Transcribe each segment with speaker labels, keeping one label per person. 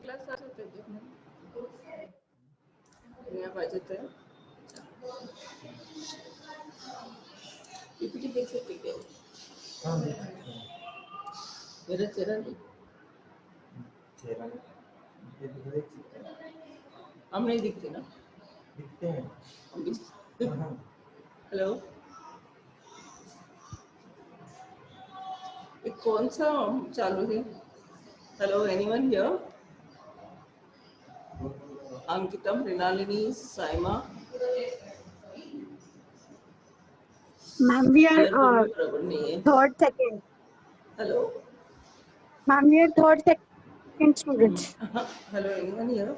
Speaker 1: Class होते पाहिजे तर पीपीटी देख सकते क्या
Speaker 2: हाँ देख सकते हैं।
Speaker 1: मेरा चेहरा नहीं
Speaker 2: चेहरा ये देख सकते हैं।
Speaker 1: हम नहीं दिखते ना
Speaker 2: दिखते हैं।
Speaker 1: हम दिखते
Speaker 2: हाँ हाँ
Speaker 1: हेलो ये कौन सा चालू है हेलो एनीवन हियर अंकितम Mrinalini Saima
Speaker 3: Ma'am, we are
Speaker 1: बिल्कुल भी बराबर नहीं है
Speaker 3: third second.
Speaker 1: Hello
Speaker 3: Ma'am, we are third second students.
Speaker 1: Hello anyone here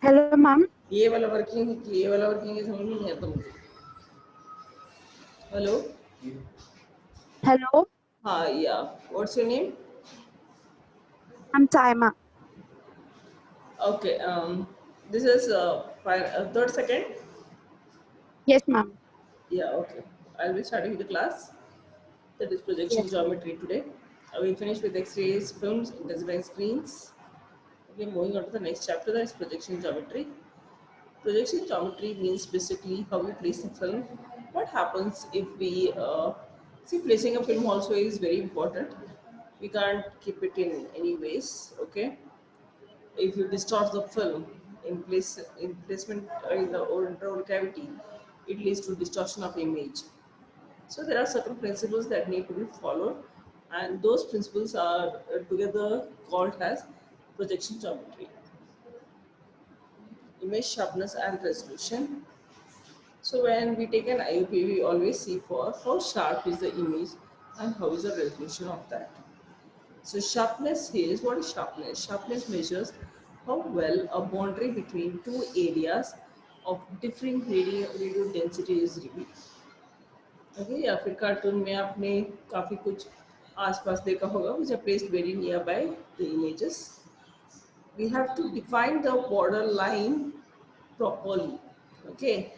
Speaker 3: Hello, ma'am.
Speaker 1: ये वाला वर्किंग है कि ये वाला वर्किंग है समझ में नहीं आता मुझे हेलो
Speaker 3: Hello,
Speaker 1: हाँ या what's your name
Speaker 3: I'm Saima.
Speaker 1: okay this is third second
Speaker 3: Yes, ma'am.
Speaker 1: yeah okay I'll be starting the class that is projection
Speaker 3: Yes.
Speaker 1: geometry today. We finished with X-rays, films, intelligent screens. Okay, moving on to the next chapter, that is projection geometry. Projection geometry means basically how we place a film. What happens if we see placing a film also is very important. We can't keep it in any ways. Okay, if you distort the film in placement in the old cavity, it leads to distortion of image. So there are certain principles that need to be followed, and those principles are together called as projection geometry, image sharpness and resolution. So when we take an IOP, we always see for how sharp is the image and how is the resolution of that. So sharpness here is what is sharpness? Sharpness measures how well a boundary between two areas of differing radio density is revealed. Okay या फिर cartoon में आपने काफ़ी कुछ आसपास देखा होगा which are placed very nearby the images. We have to define the border line properly. Okay,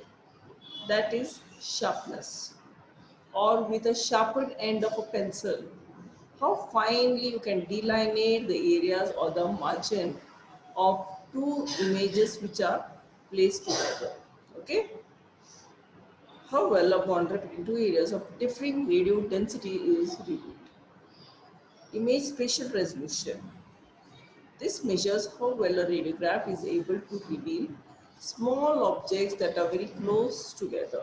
Speaker 1: that is sharpness. Or with a sharpened end of a pencil, how finely you can delineate the areas or the margin of two images which are placed together. Okay, how well a boundary between two areas of differing radio density is revealed. Image spatial resolution. This measures how well a radiograph is able to reveal small objects that are very close together.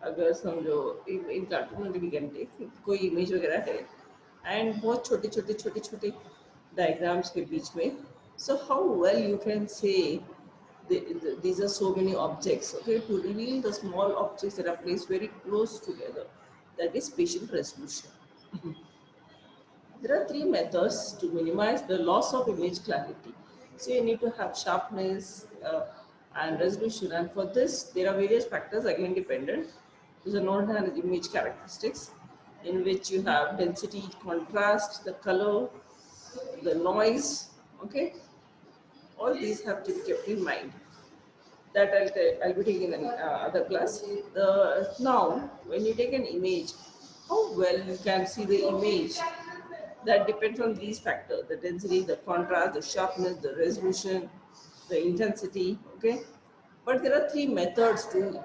Speaker 1: अगर समझो इन cartoon में भी घंटे कोई image वगैरह है and बहुत छोटे छोटे छोटे छोटे डायग्राम्स के बीच में so how well you can say these are so many objects, okay, to reveal the small objects that are placed very close together, that is spatial resolution. There are three methods to minimize the loss of image clarity. So you need to have sharpness and resolution, and for this there are various factors again dependent. These are known as image characteristics, in which you have density, contrast, the color, the noise. Okay, all these have to be kept in mind. That I'll be taking in other class. Now when you take an image, how well you can see the image, that depends on these factors: the density, the contrast, the sharpness, the resolution, the intensity. Okay, but there are three methods to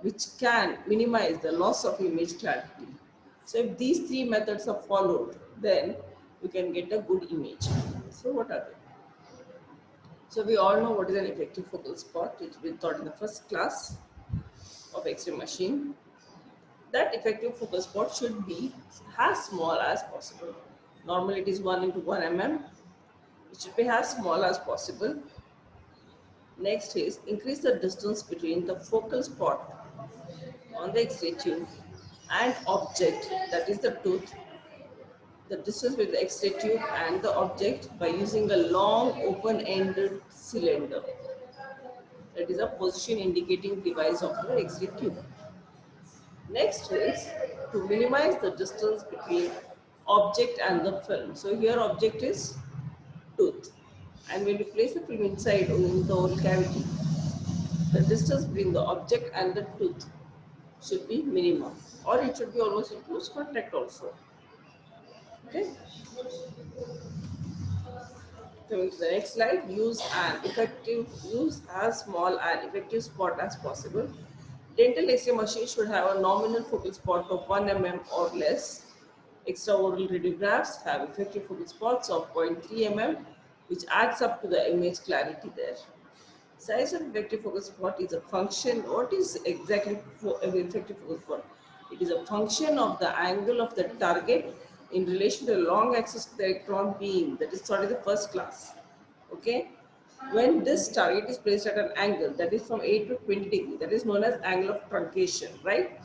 Speaker 1: which can minimize the loss of image clarity. So if these three methods are followed, then you can get a good image. So what are they? So we all know what is an effective focal spot. It's been taught in the first class of X-ray machine. That effective focal spot should be as small as possible. Normally it is 1 into 1 mm. It should be as small as possible. Next is increase the distance between the focal spot on the X-ray tube and object, that is the tooth. The distance between the X-ray tube and the object by using a long open-ended cylinder. That is a position indicating device of the X-ray tube. Next is to minimize the distance between object and the film. So here object is tooth, and when you place the film inside in the oral cavity, the distance between the object and the tooth should be minimum, or it should be almost in close contact also. Okay. Coming to the next slide, use as small and effective spot as possible. Dental X-ray machine should have a nominal focal spot of 1 mm or less. Extraoral radiographs have effective focal spots of 0.3 mm, which adds up to the image clarity there. Size of effective focal spot is a function. What is exactly effective focal spot? It is a function of the angle of the target in relation to the long axis of the electron beam. That is started the first class. Okay. When this target is placed at an angle that is from 8 to 20 degree, that is known as angle of truncation, right?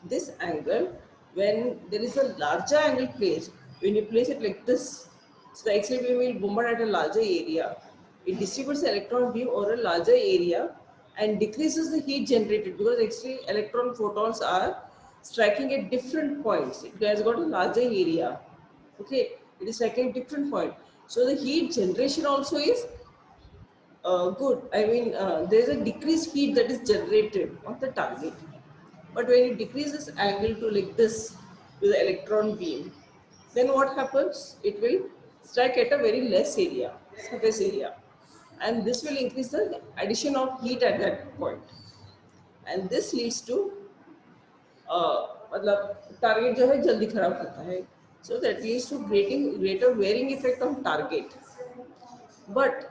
Speaker 1: This angle, when there is a larger angle placed, when you place it like this, so the X-ray beam will bombard at a larger area. It distributes the electron beam over a larger area and decreases the heat generated because X-ray electron photons are striking at different points. It has got a larger area. Okay, it is striking at different point. So the heat generation also is good. I mean, there is a decreased heat that is generated on the target. But when you decrease this angle to like this with the electron beam, then what happens? It will strike at a very less area, surface area. And this will increase the addition of heat at that point. And this leads to मतलब target जो है जल्दी खराब होता है. So that leads to greater wearing effect on target. But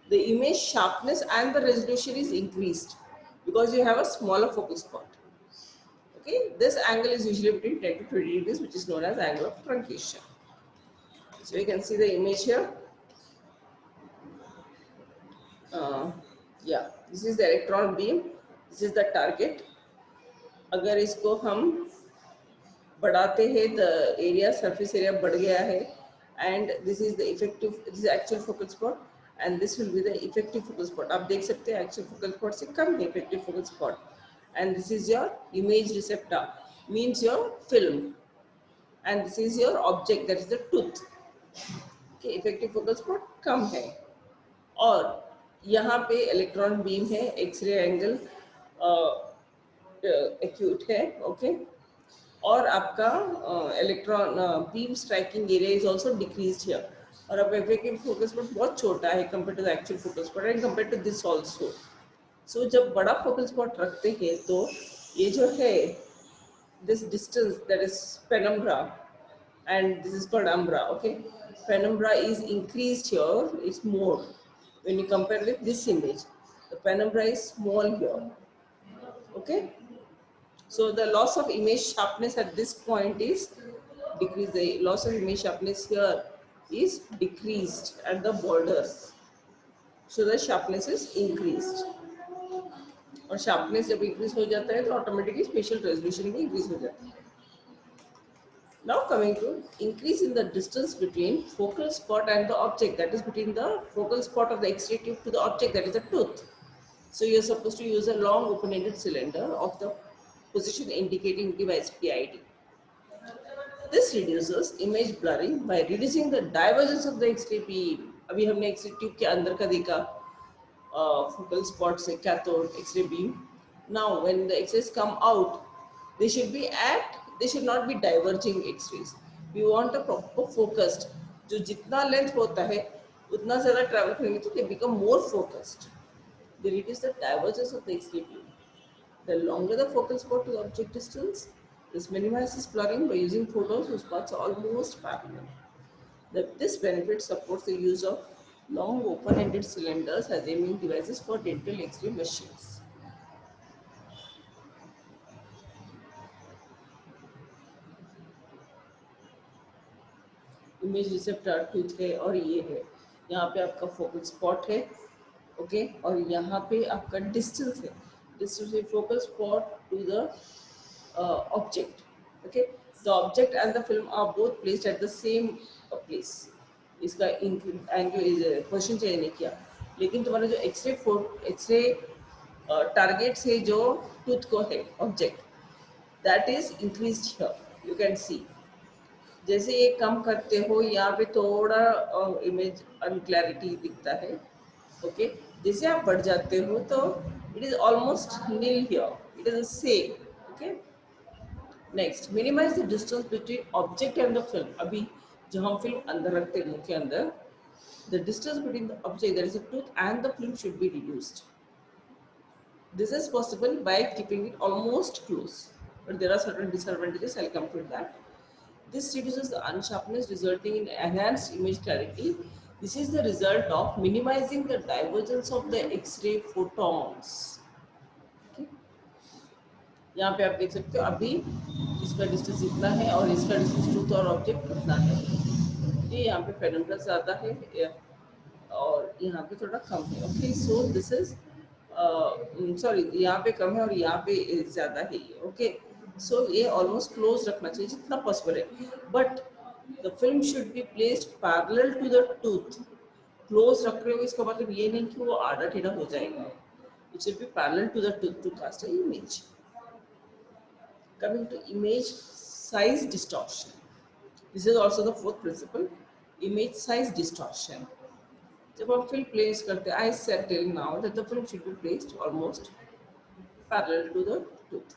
Speaker 1: the image sharpness and the resolution is increased because you have a smaller focal spot. Okay, this angle is usually between 10 to 20 degrees, which is known as angle of truncation. So you can see the image here. Uh, yeah, this is the electron beam. This is the target. अगर इसको हम बढ़ाते हैं, the area surface area बढ़ गया है, and this is the effective, this is actual focal spot, and this will be the effective focal spot. आप देख सकते हैं actual focal spot से कम है effective focal spot, and this is your image receptor, means your film, and this is your object, that is the tooth. Okay, effective focal spot कम है, और यहाँ पे इलेक्ट्रॉन बीम है, एक्सरे एंगल एक्यूट है. Okay, और आपका electron beam striking area is also decreased here, और अब इफेक्टिव फोकस स्पॉट बहुत छोटा है compare to the actual focus spot and compare to this also. So जब बड़ा फोकल स्पॉट रखते हैं तो ये जो है this distance, that is penumbra, and this is called umbra. Okay, penumbra is increased here, it's more when you compare with this image. The penumbra is small here. Okay, so the loss of image sharpness at this point is decreased. The loss of image sharpness here is decreased at the borders, so the sharpness is increased. और sharpness जब increase हो जाता है तो automatically spatial resolution भी increase हो जाता है. Now coming to increase in the distance between focal spot and the object, that is between the focal spot of the X-ray tube to the object, that is the tooth. So you are supposed to use a long open-ended cylinder of the position indicating device PID. This reduces image blurring by reducing the divergence of the X-ray beam. अभी हमने X-ray tube के अंदर का देखा focal spot से cathode X-ray beam. Now when the X-rays come out, they should not be diverging X-rays. We want a proper focused. जो जितना length होता है उतना ज़्यादा travel करेंगे तो they become more focused. They reduce the divergence of the X-ray beam. The longer the focal spot to the object distance, this minimizes blurring by using photons whose paths are almost parallel. This benefit supports the use of long open-ended cylinders as aiming devices for dental X-ray machines. Image receptor tooth है और ये है, यहाँ पे आपका focal spot है. Okay, और यहाँ पे आपका डिस्टेंस है, डिस्टेंस है focal spot to the object. Okay, the object and the film are both placed at the same place. इसका एंगल क्वेश्चन चेंज नहीं किया, लेकिन तुम्हारा जो एक्सरे टारगेट से जो टूथ को है object, that is increased here. You can see जैसे ये कम करते हो यहाँ पे थोड़ा इमेज अनक्लैरिटी दिखता है. ओके, जैसे आप बढ़ जाते हो तो it is almost nil here, it is same. Okay, next, minimize the distance between object and the film. अभी जो हम फिल्म अंदर रखते हैं मुंह के अंदर, the distance between the object, that is the tooth, and the film should be reduced. This is possible by keeping it almost close, but there are certain disadvantages. I'll come to that. This reduces the unsharpness, resulting in enhanced image clarity. This is the result of minimizing the divergence of the X-ray photons. Okay. यहाँ पे आप देख सकते हो अभी इसका distance इतना है और इसका डिस्टेंस टूथ और ऑब्जेक्ट इतना है। ये यहाँ पे पेनिट्रेंस ज़्यादा है और यहाँ पे थोड़ा कम है। Okay, so this is sorry, यहाँ पे कम है और यहाँ पे ज़्यादा है ये। ओके, सो ये ऑलमोस्ट क्लोज रखना चाहिए जितना पॉसिबल है, but the film should be placed parallel to the tooth. Close रख रहे हो इसका मतलब ये नहीं कि वो आधा टेढ़ा हो जाएगा, it should be parallel to the tooth to cast a image. Coming to image size distortion, this is also the fourth principle, image size distortion. जब हम फिल्म प्लेस करते हैं, I said till now that the film should be placed almost parallel to the tooth.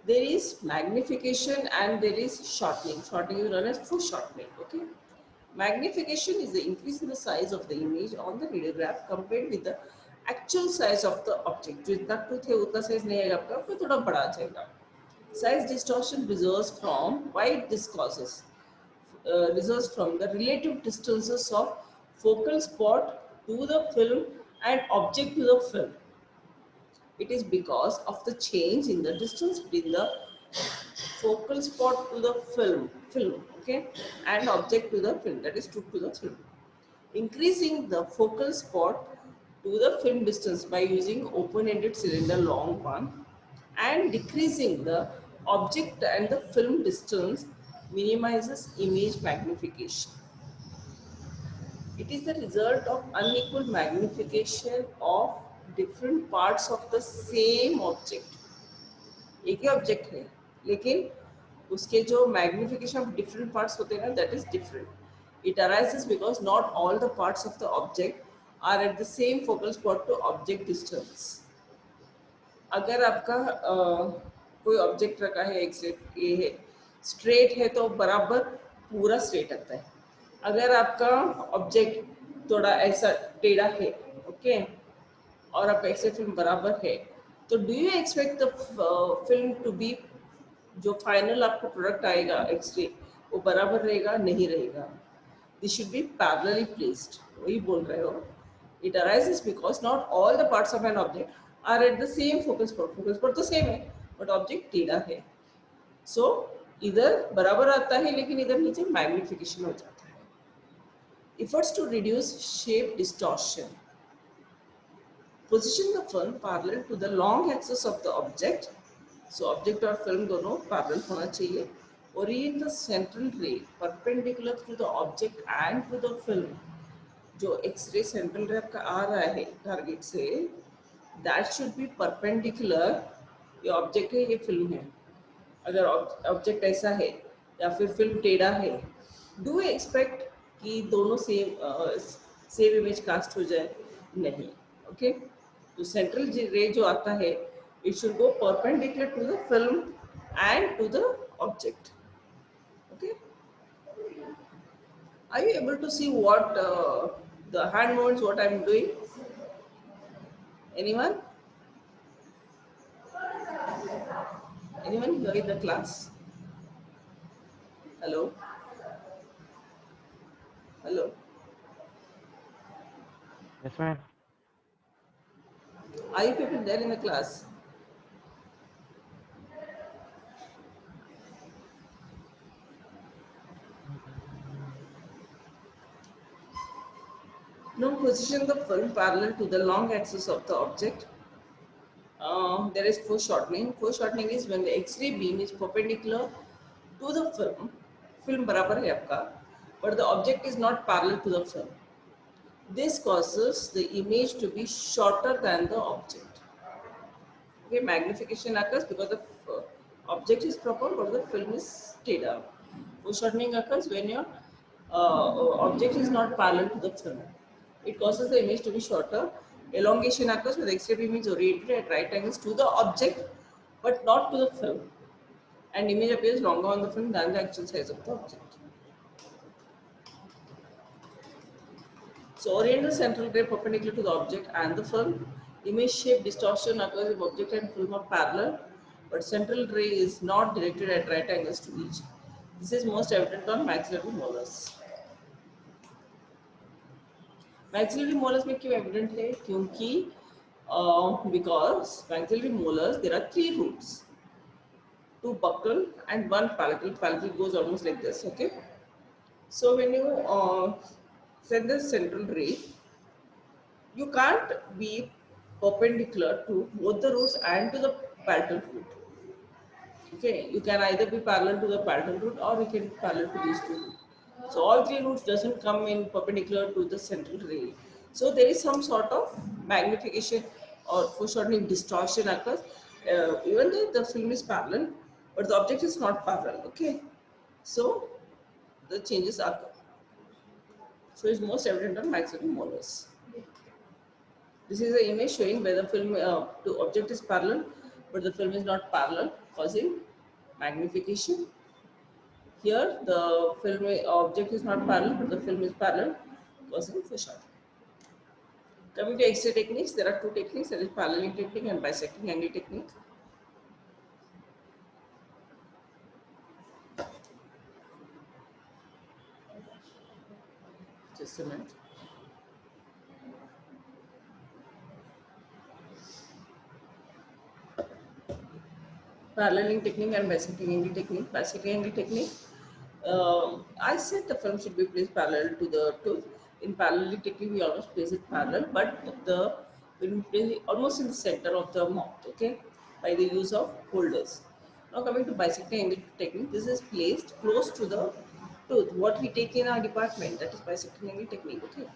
Speaker 1: There is magnification and there is shortening. Shortening is known as foreshortening. Okay, magnification is the increase in the size of the image on the radiograph compared with the actual size of the object. जो इतना tooth है उतना size नहीं आएगा आपका, फिर थोड़ा बड़ा आ जाएगा। Size distortion results from results from the relative distances of focal spot to the film and object to the film. It is because of the change in the distance between the focal spot to the film, okay, and object to the film, that is to the film. Increasing the focal spot to the film distance by using open-ended cylinder long one and decreasing the object and the film distance minimizes image magnification. It is the result of unequal magnification of different parts of the same object. एक ही object है लेकिन उसके जो magnification of different parts होते हैं ना, that is different. It arises because not all the parts of the object are at the same focal spot to object distance. अगर आपका कोई ऑब्जेक्ट रखा है एक ये है स्ट्रेट है तो बराबर पूरा स्ट्रेट आता है। अगर आपका ऑब्जेक्ट थोड़ा ऐसा टेढ़ा है, ओके, और आपका एक्सरे फिल्म बराबर है, तो do you expect the film to be, जो फाइनल आपको प्रोडक्ट आएगा एक्सरे, वो बराबर रहेगा? नहीं रहेगा। This should be parallelly placed. वही बोल रहे हो, it arises because not all the parts of an object are at the same focal spot. Focal spot तो सेम है बट ऑब्जेक्ट टेढ़ा है, सो इधर बराबर आता है लेकिन इधर नीचे मैग्निफिकेशन हो जाता है। Efforts to reduce shape distortion, position the film parallel to the long axis of the object, so object और film दोनों parallel होना चाहिए। orient the central ray perpendicular to the object and to the film, जो x-ray central ray आपका आ रहा है target से, that should be perpendicular, ये object है ये film है। अगर object ऐसा है या फिर film टेढ़ा है, do we expect कि दोनों same image cast हो जाए? नहीं। okay? तो सेंट्रल रे जो आता है, it should go perpendicular to the film and to the object. Okay, are you able to see what the hand movements what I am doing? Anyone here in the class? Hello hello,
Speaker 2: Yes, ma'am.
Speaker 1: are you people there in the class? Now position the film parallel to the long axis of the object. There is foreshortening. Foreshortening is when the X-ray beam is perpendicular to the film. Film बराबर है आपका, but the object is not parallel to the film. This causes the image to be shorter than the object. Okay, magnification occurs because the object is proper but the film is टेढ़ा. Foreshortening occurs when your object is not parallel to the film. It causes the image to be shorter. Elongation occurs when the X-ray beam is oriented at right angles to the object but not to the film, and image appears longer on the film than the actual size of the object. So orient the central ray perpendicular to the object and the film. Image shape distortion occurs if object and film are parallel, but central ray is not directed at right angles to each. This is most evident on maxillary molars. Maxillary molars में क्यों evident है? क्योंकि because maxillary molars there are three roots, two buccal and one palatal. Palatal goes almost like this. Okay. So when you send the central ray, you can't be perpendicular to both the roots and to the palatal root. Okay, you can either be parallel to the palatal root or you can be parallel to these two roots. So all three roots doesn't come in perpendicular to the central ray. So there is some sort of magnification or foreshortening distortion occurs, even though the film is parallel, but the object is not parallel. Okay, so the changes occur. So it's most evident on maxillary molars. This is an image showing where the film to object is parallel, but the film is not parallel, causing magnification. Here, the film object is not parallel, but the film is parallel, causing foreshortening. Coming to X-ray techniques, there are two techniques: that is paralleling technique and bisecting angle technique. Just a minute. Paralleling technique and bisecting angle technique. Bisecting angle technique. I said the film should be placed parallel to the tooth. In paralleling technique, we always place it parallel, but the film is placed almost in the center of the mouth. Okay, by the use of holders. Now coming to bisecting angle technique, this is placed close to the tooth. What we take in our department, that is bisecting angle technique. Okay,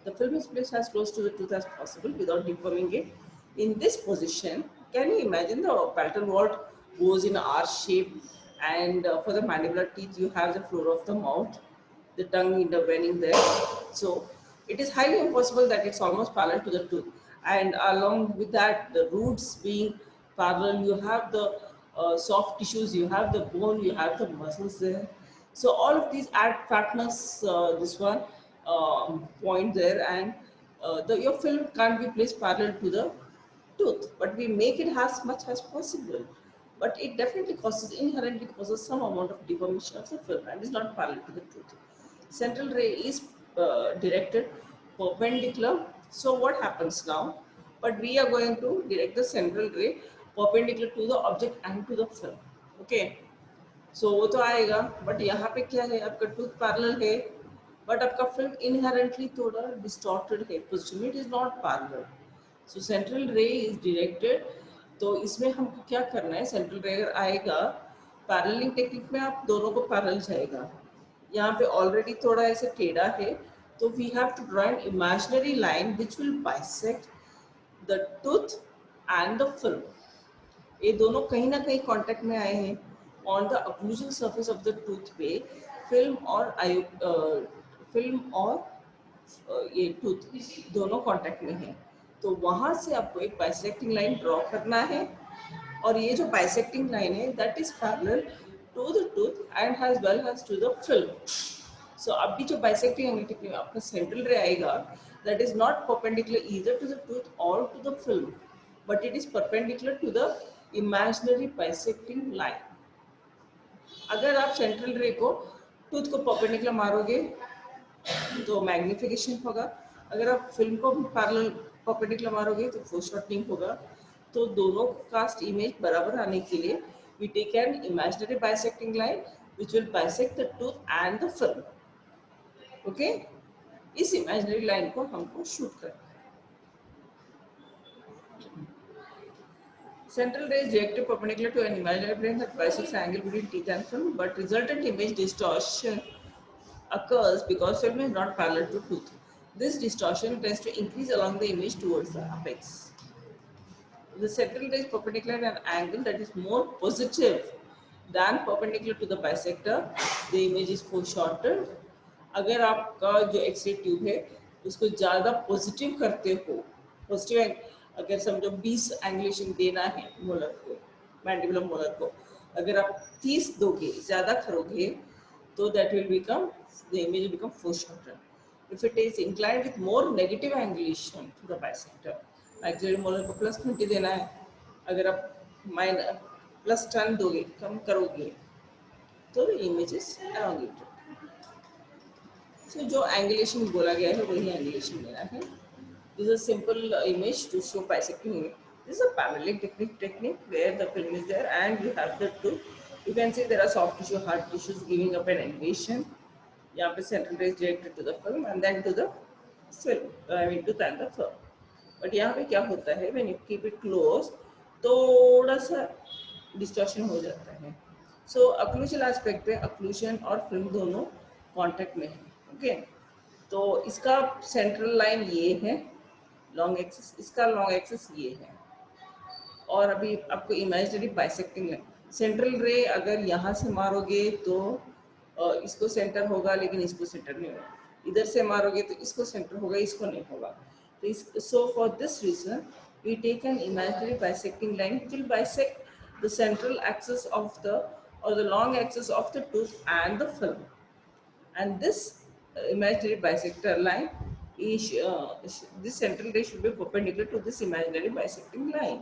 Speaker 1: the film is placed as close to the tooth as possible without deforming it. In this position, can you imagine the palatal vault goes in R shape, and for the mandibular teeth you have the floor of the mouth, the tongue intervening there. So it is highly impossible that it's almost parallel to the tooth, and along with that the roots being parallel, you have the soft tissues, you have the bone, you have the muscles there. So all of these add fatness, this one point there, and your film can't be placed parallel to the tooth, but we make it as much as possible. But it definitely inherently causes some amount of deformation of the film and is not parallel to the tooth. Central ray is directed perpendicular. So what happens now? But we are going to direct the central ray perpendicular to the object and to the film. Okay. So वो तो आएगा, but यहाँ पे क्या है, आपका tooth parallel है, but आपका film inherently थोड़ा distorted है, position it is not parallel. So central ray is directed. तो इसमें हमको क्या करना है, सेंट्रल रे अगर आएगा पैरेललिंग टेक्निक में आप दोनों को पैरेलल जाएगा, यहाँ पे ऑलरेडी थोड़ा ऐसे टेढ़ा है, तो we have to draw an imaginary line which will bisect the tooth and the film. ये दोनों कहीं ना कहीं कांटेक्ट में आए हैं. On the occlusion surface of the tooth पे फिल्म और ये टूथ दोनों कांटेक्ट में है. तो वहां से आपको एक बाइसेक्टिंग लाइन ड्रॉ करना है, और ये जो बाइसेक्टिंग लाइन है that is parallel to the tooth and has well has to the film. So अभी जो बाइसेक्टिंग एंगल टेक्निक में आपका सेंट्रल रे आएगा, that is not perpendicular either to the tooth और to the film, but it is perpendicular to the imaginary bisecting line. अगर आप central रे को टूथ को परपेंडिकुलर मारोगे तो मैग्निफिकेशन होगा, अगर आप फिल्म को पैरेलल परपेंडिकुलर मारोगे तो फोरशॉर्टनिंग होगा. तो दोनों कास्ट इमेज बराबर आने के लिए we take an imaginary bisecting line which will bisect the tooth and the film. Okay, इस इमेजिनरी लाइन को हमको शूट करना है. Central ray is directed perpendicular to an imaginary plane that bisects the angle between teeth and film, but resultant image distortion occurs because film is not parallel to tooth. This distortion tends to increase along the image towards the apex. The central ray is perpendicular at an angle that is more positive than perpendicular to the bisector. The image is foreshortened. अगर आपका जो x ray tube है उसको ज़्यादा positive करते हो, positive अगर समझो 20 एंगुलेशन देना है मोलर को, मैंडिबुलर मोलर को, अगर आप 30 दोगे, ज़्यादा करोगे, तो that will become the image will become foreshortened. if it is inclined with more negative angulation to the bisector, actually molar को +20 देना है, अगर आप माइनस +10 दोगे, कम करोगे, तो इमेज इज elongated. So जो angulation बोला गया है वही angulation लेना है. This is a simple image to show bisecting image. This is a parallel technique where the film is there and you have the two. You can see there are soft tissue, hard tissues giving up an elevation. यहाँ पे central ray is directed to the film and then to the film, I mean to the film. But यहाँ पे क्या होता है, when you keep it close, थोड़ा सा distortion हो जाता है. So occlusal aspect पे occlusion और film दोनों contact में है. Okay. तो इसका central line ये है, long axis, इसका long axis ये है. और अभी आपको imaginary bisecting है. Central ray अगर यहाँ से मारोगे तो इसको सेंटर होगा, लेकिन इसको सेंटर नहीं होगा. इधर से मारोगे तो इसको सेंटर होगा, इसको नहीं होगा. तो so for this reason we take an imaginary bisecting line which will bisect the central axis of the or the long axis of the tooth and the film. And this imaginary bisector line is this central ray should be perpendicular to this imaginary bisecting line.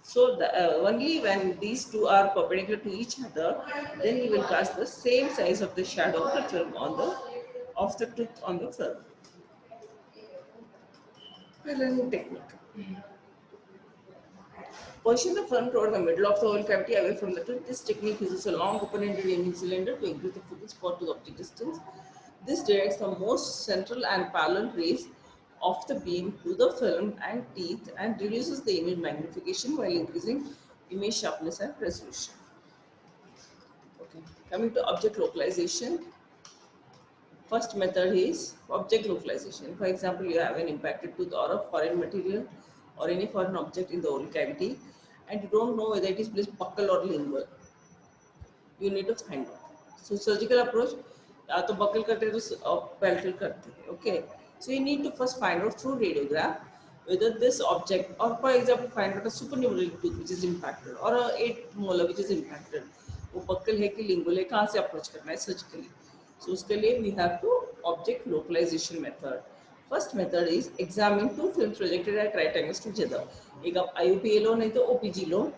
Speaker 1: So only when these two are perpendicular to each other, then you will cast the same size of the shadow of the film on the tooth on the film. Learning technique. Position the film toward the middle of the oval cavity away from the tooth. This technique uses a long open-ended image cylinder to increase the focal spot to the object distance. This directs the most central and parallel rays of the beam to the film and teeth and reduces the image magnification while increasing image sharpness and resolution. Okay. Coming to object localization. First method is object localization. For example, you have an impacted tooth or a foreign material or any foreign object in the oral cavity and you don't know whether it is placed buccal or lingual. You need to find out. So surgical approach, या तो buccal करते हैं तो palatal करते हैं. Okay. So you need to first find out through radiograph whether this object, or for example find out a supernumerary tooth which is impacted or a 8 molar which is impacted, वो buccal है कि lingual है, कहाँ से approach करना है surgically. So उसके लिए we have to object localization method. First method is examine two films projected at right angles to each other. एक आप IUPA लो नहीं तो OPG low.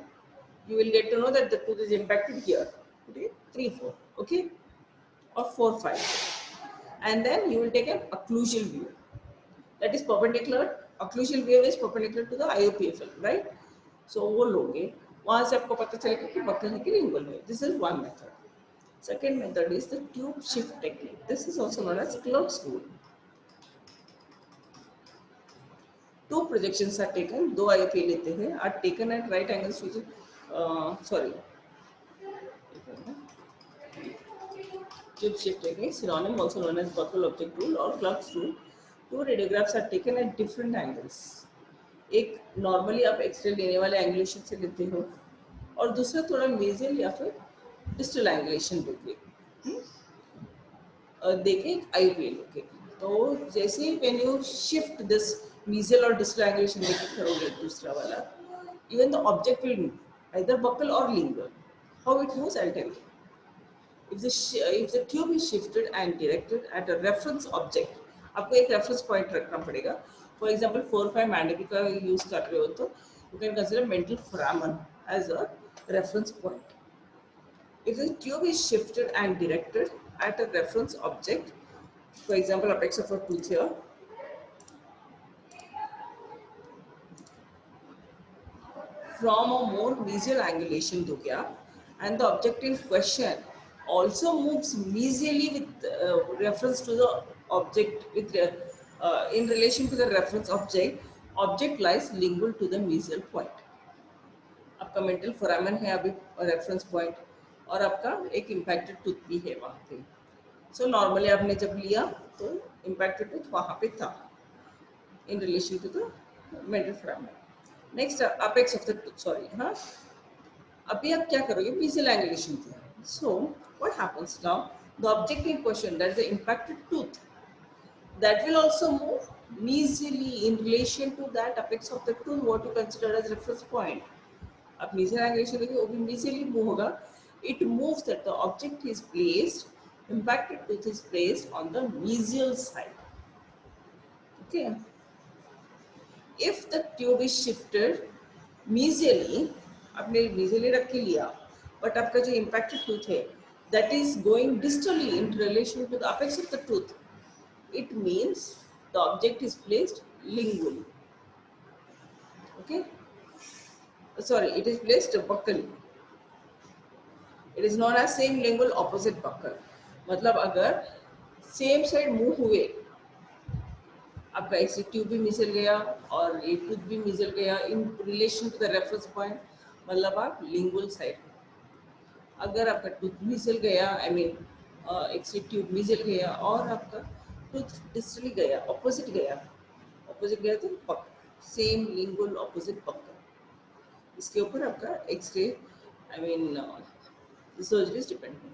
Speaker 1: You will get to know that the tooth is impacted here. Okay, 3, 4, okay, or 4, 5. And then you will take an occlusal view. That is perpendicular. Occlusal view is perpendicular to the IUPA film, right? So वो लोगे, वहाँ से आपको पता चलेगा कि buccal है कि lingual है. This is one method. Second method is the tube shift technique. This is also known as Clark's rule. Two projections are taken. दो IUPA लेते हैं, are taken at right angles to tube shift technique, synonym also known as buccal object rule or Clark's rule. Two radiographs are taken at different angles. एक normally आप X-ray लेने वाले angulation से लेते हो और दूसरा थोड़ा mesial या फिर distal angulation दोगे. देखे एक IUPA लोगे. तो जैसे when you shift this mesial or distal angulation लेके करोगे दूसरा वाला, even the object will move, either buccal or lingual. How it moves, I'll tell you. If the tube is shifted and directed at a reference object, आपको एक reference point रखना पड़ेगा. For example, 4-5 mandible का use कर रहे हो तो you can consider mental foramen as a reference point. If the tube is shifted and directed at a reference object, for example, apex of a tooth here, from a more mesial angulation दोगे आप, and the object in question also moves mesially with reference to the object with in relation to the reference object lies lingual to the mesial point. आपका mental foramen है अभी reference point और आपका एक impacted tooth भी है वहाँ पे. So normally आपने जब लिया तो impacted tooth वहाँ पे था in relation to the mental foramen. Next apex of the tooth, sorry, हाँ. अभी आप क्या करोगे, mesial angulation थी. So what happens now? The object in question, that is the impacted tooth, that will also move mesially in relation to that apex of the tooth, what you consider as reference point. आप mesial angulation देखिए, वो भी mesially move होगा. It moves that the object is placed, impacted tooth is placed on the mesial side. Okay. If the tube is shifted mesially, आपने mesially रख के लिया, but आपका जो impacted tooth है, that is going distally in relation to the apex of the tooth, it means the object is placed lingually. Okay. Sorry, it is placed buccally. It is known as same lingual opposite buccal. मतलब अगर same side move हुए, आपका एक tube भी मिसल गया और एक टूथ भी मिसल गया in relation to the reference point, मतलब आप लिंगुअल साइड। अगर आपका टूथ मिसल गया, आई मीन एक से ट्यूब मिसल गया और आपका टूथ डिस्टली गया, ऑपोजिट गया, तो पक, सेम लिंगुअल ऑपोजिट पक। इसके ऊपर आपका x-ray, I mean surgeries depend है।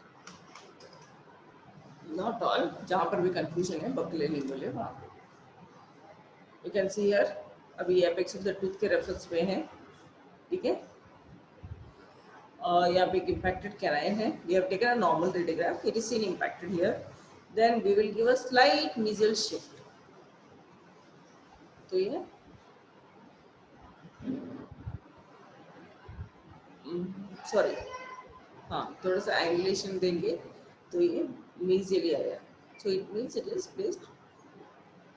Speaker 1: नॉट ऑल, जहाँ पर भी कंफ्यूजन है बकले लिंगुअल है वहाँ पे। यू कैन सी हियर, अभी एपेक्स ऑफ द टूथ के रेफरेंस में है, ठीक है। यहाँ पे एक impacted canine है, we have taken a normal radiograph, it is seen impacted here, then we will give a slight mesial shift, तो ये सॉरी, हाँ थोड़ा सा एंगुलेशन देंगे तो ये mesially आया, so it means it is placed